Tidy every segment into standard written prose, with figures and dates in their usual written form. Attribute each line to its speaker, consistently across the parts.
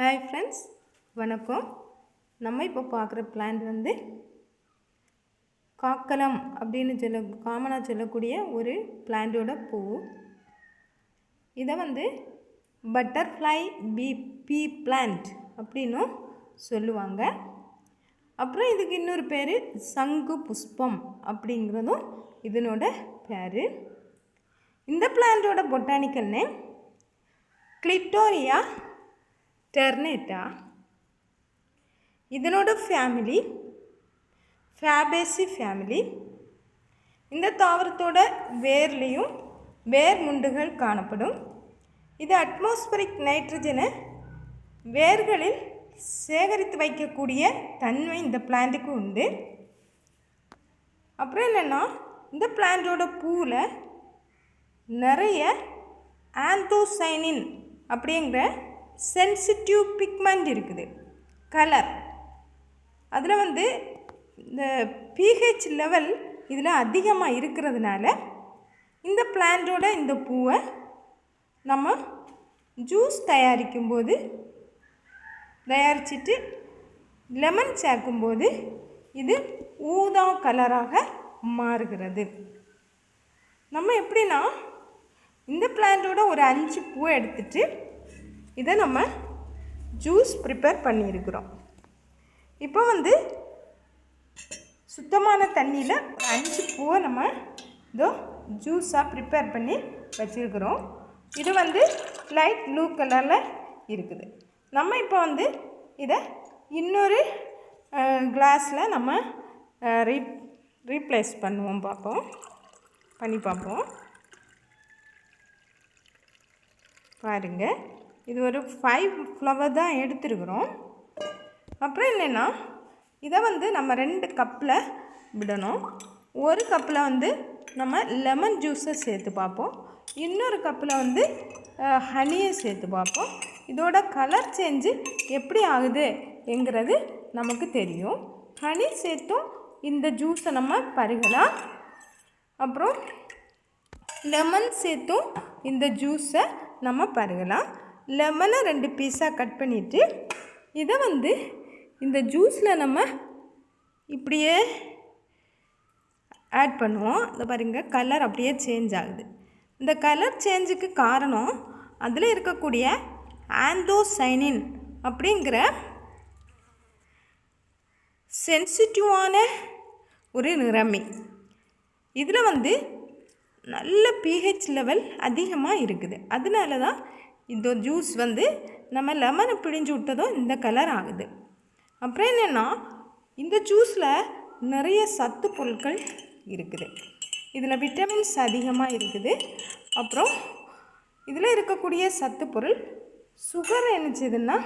Speaker 1: Hi friends, வணக்கம். நம்ம இப்போ பார்க்குற பிளான்ட் வந்து காக்கலம் அப்படின்னு காமனாக சொல்லக்கூடிய ஒரு பிளான்ட்டோட பூ. இதை வந்து பட்டர்ஃப்ளை பீ பிளான்ட் அப்படின்னும் சொல்லுவாங்க. அப்புறம் இதுக்கு இன்னொரு பேர் சங்கு புஷ்பம் அப்படிங்கிறதும் இதனோட பேர். இந்த பிளான்ட்டோட பொட்டானிக்கல் நேம் கிளிட்டோரியா டெர்னேட்டா. இதனோட ஃபேமிலி ஃபேபேசி ஃபேமிலி. இந்த தாவரத்தோட வேர்லேயும் வேர் முண்டுகள் காணப்படும். இது அட்மாஸ்பரிக் நைட்ரஜனை வேர்களில் சேகரித்து வைக்கக்கூடிய தன்மை இந்த பிளான்ட்டுக்கு உண்டு. அப்புறம் என்னென்னா, இந்த பிளான்ட்டோட பூவில் நிறைய ஆந்தோசைனின் அப்படிங்கிற சென்சிட்டிவ் பிக்மெண்ட் இருக்குது, கலர். அதில் வந்து இந்த pH லெவல் இதில் அதிகமாக இருக்கிறதுனால இந்த பிளான்ட்டோட இந்த பூவை நம்ம ஜூஸ் தயாரிக்கும்போது தயாரிச்சுட்டு லெமன் சேர்க்கும்போது இது ஊதா கலராக மாறுகிறது. நம்ம எப்படின்னா, இந்த பிளான்ட்டோட ஒரு 5 பூவை எடுத்துட்டு இதை நம்ம ஜூஸ் ப்ரிப்பேர் பண்ணியிருக்கிறோம். இப்போ வந்து சுத்தமான தண்ணியில் ஒரு 5 பூவை நம்ம இதோ ஜூஸாக ப்ரிப்பேர் பண்ணி வச்சுருக்கிறோம். இது வந்து லைட் ப்ளூ கலரில் இருக்குது. நம்ம இப்போ வந்து இதை இன்னொரு கிளாஸில் நம்ம ரீப்ளேஸ் பண்ணி பார்ப்போம். பாருங்கள், இது ஒரு 5 ஃப்ளவர் தான் எடுத்துருக்குறோம். அப்புறம் என்னென்னா, இதை வந்து நம்ம 2 கப்பில் விடணும். ஒரு கப்பில் வந்து நம்ம லெமன் ஜூஸை சேர்த்து பார்ப்போம். இன்னொரு கப்பில் வந்து ஹனியை சேர்த்து பார்ப்போம். இதோட கலர் சேஞ்சு எப்படி ஆகுது என்கிறது நமக்கு தெரியும். ஹனி சேர்த்தும் இந்த ஜூஸை நம்ம பருகலாம். அப்புறம் லெமன் சேர்த்தும் இந்த ஜூஸை நம்ம பருகலாம். லெமனை 2 பீஸாக கட் பண்ணிவிட்டு இதை வந்து இந்த ஜூஸில் நம்ம இப்படியே ஆட் பண்ணுவோம். இதை பாருங்கள், கலர் அப்படியே சேஞ்ச் ஆகுது. இந்த கலர் சேஞ்சுக்கு காரணம் அதில் இருக்கக்கூடிய ஆந்தோசைனின் அப்படிங்கிற சென்சிட்டிவான ஒரு நிறமி. இதில் வந்து நல்ல pH லெவல் அதிகமாக இருக்குது. அதனால தான் இந்த ஜூஸ் வந்து நம்ம லெமனை பிழிஞ்சு விட்டதும் இந்த கலர் ஆகுது. அப்புறம் என்னென்னா, இந்த ஜூஸில் நிறைய சத்து பொருட்கள் இருக்குது. இதில் விட்டமின்ஸ் அதிகமாக இருக்குது. அப்புறம் இதில் இருக்கக்கூடிய சத்து பொருள் சுகரை என்னச்சுதுன்னா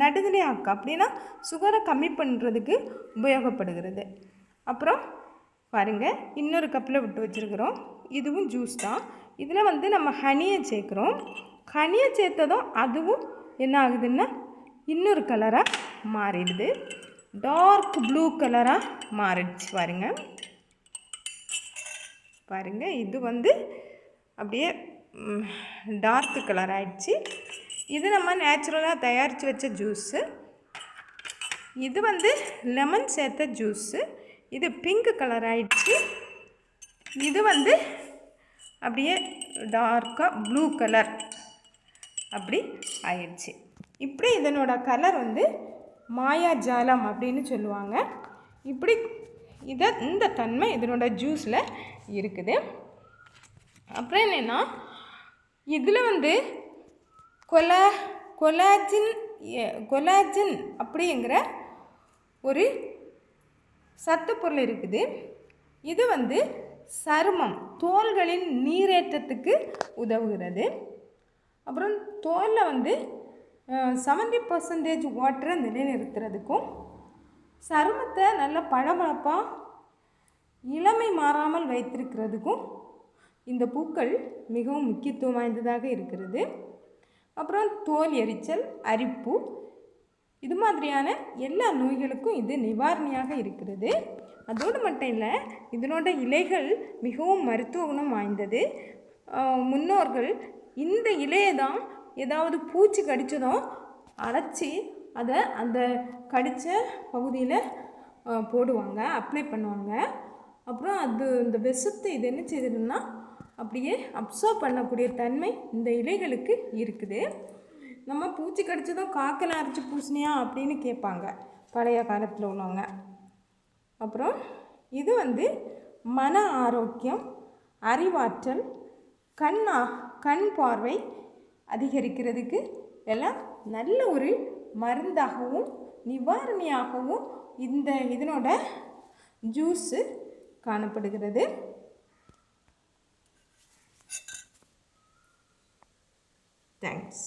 Speaker 1: நடுநிலை ஆக்க, அப்படின்னா சுகரை கம்மி பண்ணுறதுக்கு உபயோகப்படுகிறது. அப்புறம் பாருங்கள், இன்னொரு கப்பில் விட்டு வச்சுருக்கிறோம். இதுவும் ஜூஸ் தான். இதில் வந்து நம்ம ஹனியை சேர்க்குறோம். ஹனியை சேர்த்ததும் அதுவும் என்ன ஆகுதுன்னா இன்னொரு கலராக மாறிடுது. டார்க் ப்ளூ கலராக மாறிடுச்சு. பாருங்கள், இது வந்து அப்படியே டார்க் கலர் ஆகிடுச்சு. இது நம்ம நேச்சுரலாக தயாரித்து வச்ச ஜூஸு. இது வந்து லெமன் சேர்த்த ஜூஸு. இது பிங்க் கலர் ஆகிடுச்சு. இது வந்து அப்படியே டார்க்காக ப்ளூ கலர் அப்படி ஆயிடுச்சு. இப்படி இதனோட கலர் வந்து மாயாஜாலம் அப்படின்னு சொல்லுவாங்க. இப்படி இந்த தன்மை இதனோட ஜூஸில் இருக்குது. அப்புறம் என்னென்னா, இதில் வந்து கொலாஜின் அப்படிங்கிற ஒரு சத்து பொருள் இருக்குது. இது வந்து சருமம், தோல்களின் நீரேற்றத்துக்கு உதவுகிறது. அப்புறம் தோலில் வந்து 70% வாட்டரை நிலைநிறுத்துறதுக்கும் சருமத்தை நல்ல பளபளப்பாக இளமை மாறாமல் வைத்திருக்கிறதுக்கும் இந்த பூக்கள் மிகவும் முக்கியத்துவம் வாய்ந்ததாக இருக்கிறது. அப்புறம் தோல் எரிச்சல், அரிப்பு, இது மாதிரியான எல்லா நோய்களுக்கும் இது நிவாரணியாக இருக்கிறது. அதோடு மட்டும் இல்லை, இதனோட இலைகள் மிகவும் மருத்துவ குணம் வாய்ந்தது. முன்னோர்கள் இந்த இலையை தான் ஏதாவது பூச்சி கடிச்சதும் அரைச்சி அதை அந்த கடித்த பகுதியில் போடுவாங்க, அப்ளை பண்ணுவாங்க. அப்புறம் அது இந்த விஷத்தை இது என்ன செய்யுதுன்னா அப்படியே அப்சர்வ் பண்ணக்கூடிய தன்மை இந்த இலைகளுக்கு இருக்குது. நம்ம பூச்சி கடிச்சதும் காக்கெல்லாம் அரைச்சி பூசணியா அப்படின்னு கேட்பாங்க பழைய காலத்தில் உள்ளவங்க. அப்புறம் இது வந்து மன ஆரோக்கியம், அறிவாற்றல், கண் பார்வை அதிகரிக்கிறதுக்கு எல்லாம் நல்ல ஒரு மருந்தாகவும் நிவாரணியாகவும் இதனோட ஜூஸு காணப்படுகிறது. தேங்க்ஸ்.